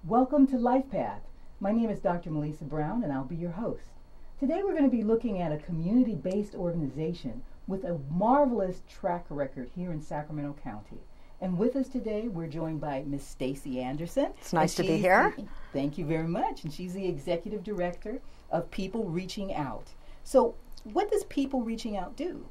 Welcome to Life Path. My name is Dr. Melissa Brown and I'll be your host. Today we're going to be looking at a community-based organization with a marvelous track record here in Sacramento County. And with us today we're joined by Ms. Staci Anderson. It's nice to be here. Thank you very much. And she's the Executive Director of People Reaching Out. So what does People Reaching Out do?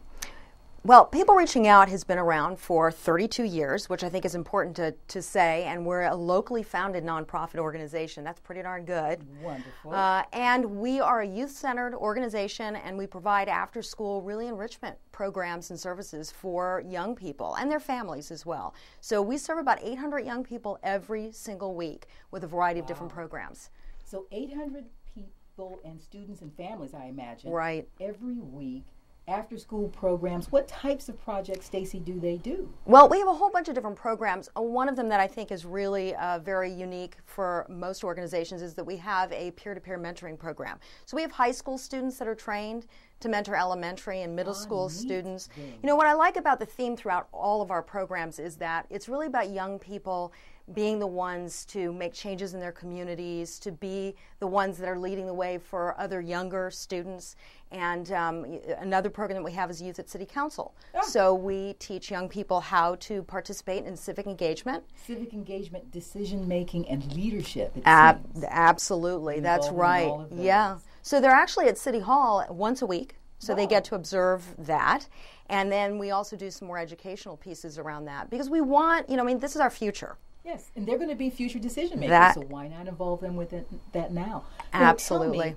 Well, People Reaching Out has been around for 32 years, which I think is important to say, and we're a locally founded nonprofit organization. That's pretty darn good. Wonderful. And we are a youth-centered organization, and we provide after-school really enrichment programs and services for young people and their families as well. So we serve about 800 young people every single week with a variety of different programs. So 800 people and students and families, I imagine, right, every week. After-school programs. What types of projects, Staci, do they do? Well, we have a whole bunch of different programs. One of them that I think is really very unique for most organizations is that we have a peer-to-peer mentoring program. So we have high school students that are trained to mentor elementary and middle school students. You know, what I like about the theme throughout all of our programs is that it's really about young people being the ones to make changes in their communities, to be the ones that are leading the way for other younger students. And another program that we have is Youth at City Council. Oh. So we teach young people how to participate in civic engagement. Civic engagement, decision-making, and leadership. Absolutely, that's right. Yeah. So they're actually at City Hall once a week, so they get to observe that. And then we also do some more educational pieces around that because we want, you know, I mean, this is our future. Yes, and they're going to be future decision makers, so why not involve them with that now? Absolutely. Now, tell me,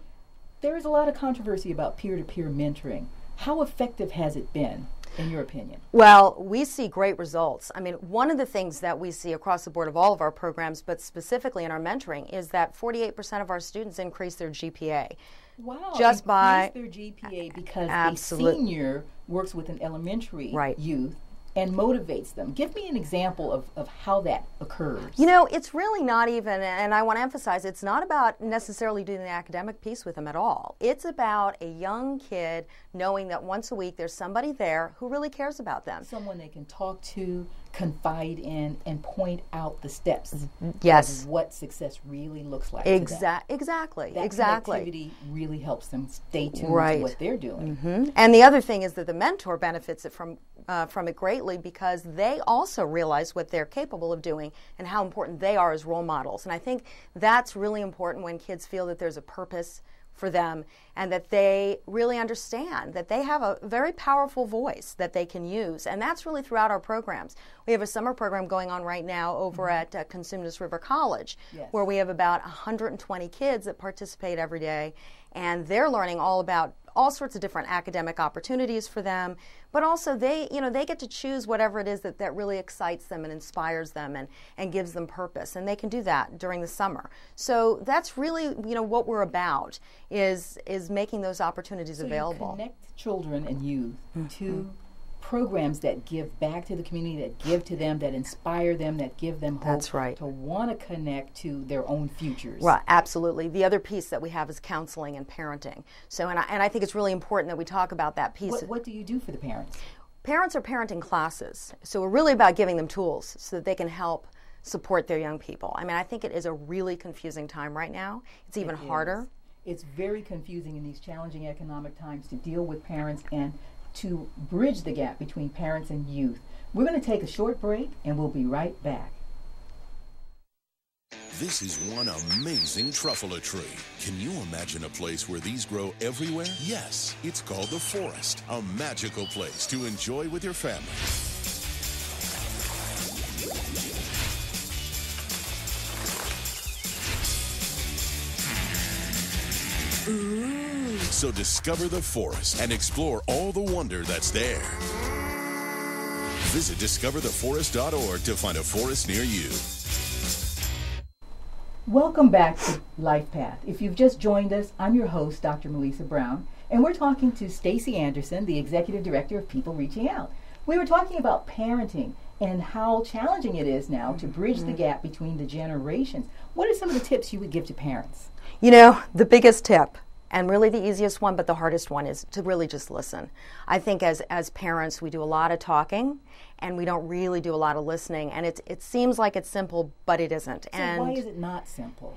there is a lot of controversy about peer-to-peer mentoring. How effective has it been, in your opinion? Well, we see great results. I mean, one of the things that we see across the board of all of our programs, but specifically in our mentoring, is that 48% of our students increase their GPA. Wow, just by their GPA because a senior works with an elementary youth and motivates them. Give me an example of how that occurs. You know, it's really not even, and I want to emphasize, it's not about necessarily doing the academic piece with them at all. It's about a young kid knowing that once a week there's somebody there who really cares about them. Someone they can talk to, confide in, and point out the steps of what success really looks like. Exactly. That connectivity really helps them stay tuned to what they're doing. Mm-hmm. And the other thing is that the mentor benefits from it greatly because they also realize what they're capable of doing and how important they are as role models. And I think that's really important when kids feel that there's a purpose for them and that they really understand that they have a very powerful voice that they can use. And that's really throughout our programs. We have a summer program going on right now over at Cosumnes River College where we have about 120 kids that participate every day, and they're learning all about all sorts of different academic opportunities for them, but also they get to choose whatever it is that really excites them and inspires them and gives them purpose, and they can do that during the summer. So that's really, what we're about is making those opportunities available. You connect children and youth to programs that give back to the community, that give to them, that inspire them, that give them hope to want to connect to their own futures. Right, absolutely. The other piece that we have is counseling and parenting. So, and I think it's really important that we talk about that piece. What do you do for the parents? Parents are parenting classes. So we're really about giving them tools so that they can help support their young people. I mean, I think it is a really confusing time right now. It's even harder. It's very confusing in these challenging economic times to deal with parents and to bridge the gap between parents and youth. We're going to take a short break and we'll be right back. This is one amazing truffula tree. Can you imagine a place where these grow everywhere? Yes, it's called the forest, a magical place to enjoy with your family. So discover the forest and explore all the wonder that's there. Visit discovertheforest.org to find a forest near you. Welcome back to Life Path. If you've just joined us, I'm your host, Dr. Melissa Brown, and we're talking to Staci Anderson, the Executive Director of People Reaching Out. We were talking about parenting and how challenging it is now to bridge the gap between the generations. What are some of the tips you would give to parents? You know, the biggest tip And really the easiest one, but the hardest one, is to really just listen. I think as parents, we do a lot of talking, and we don't really do a lot of listening. And it seems like it's simple, but it isn't. So and why is it not simple?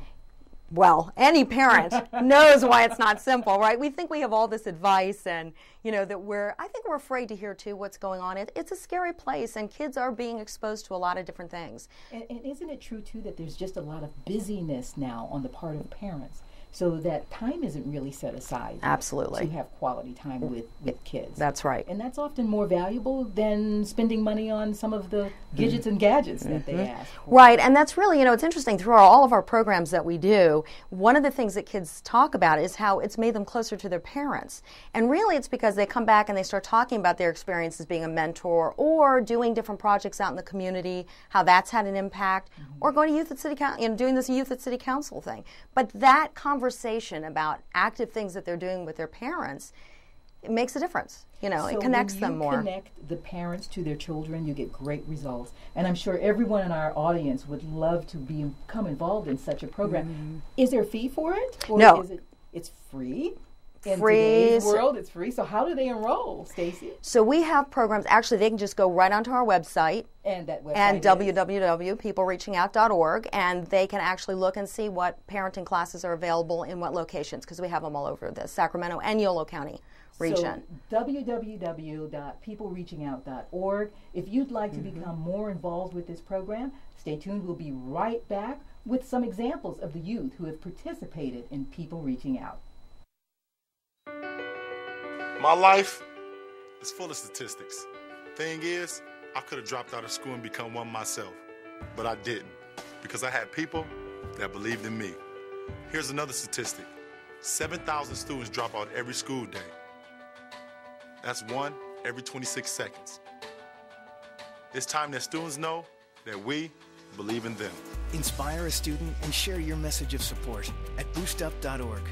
Well, any parent knows why it's not simple, right? We think we have all this advice, and that I think we're afraid to hear too what's going on. It's a scary place, and kids are being exposed to a lot of different things. And isn't it true too that there's just a lot of busyness now on the part of parents, so that time isn't really set aside? Absolutely. To have quality time with kids. That's right. And that's often more valuable than spending money on some of the gadgets and gadgets that they ask for. Right, and that's really, it's interesting, through all of our programs that we do, one of the things that kids talk about is how it's made them closer to their parents. And really it's because they come back and they start talking about their experiences being a mentor, or doing different projects out in the community, how that's had an impact, or going to youth at city council, doing this youth at city council thing. But that conversation about active things that they're doing with their parents, it makes a difference. It connects them more. When you connect the parents to their children, you get great results. And I'm sure everyone in our audience would love to become involved in such a program. Is there a fee for it? Or No. It's free? In Free. today's world, it's free. So how do they enroll, Staci? So we have programs. Actually, they can just go right onto our website. And that website And is? www.peoplereachingout.org, and they can actually look and see what parenting classes are available in what locations, because we have them all over the Sacramento and Yolo County region. So www.peoplereachingout.org. If you'd like to become more involved with this program, stay tuned. We'll be right back with some examples of the youth who have participated in People Reaching Out. My life is full of statistics. Thing is, I could have dropped out of school and become one myself, but I didn't, because I had people that believed in me. Here's another statistic. 7,000 students drop out every school day. That's one every 26 seconds. It's time that students know that we believe in them. Inspire a student and share your message of support at boostup.org.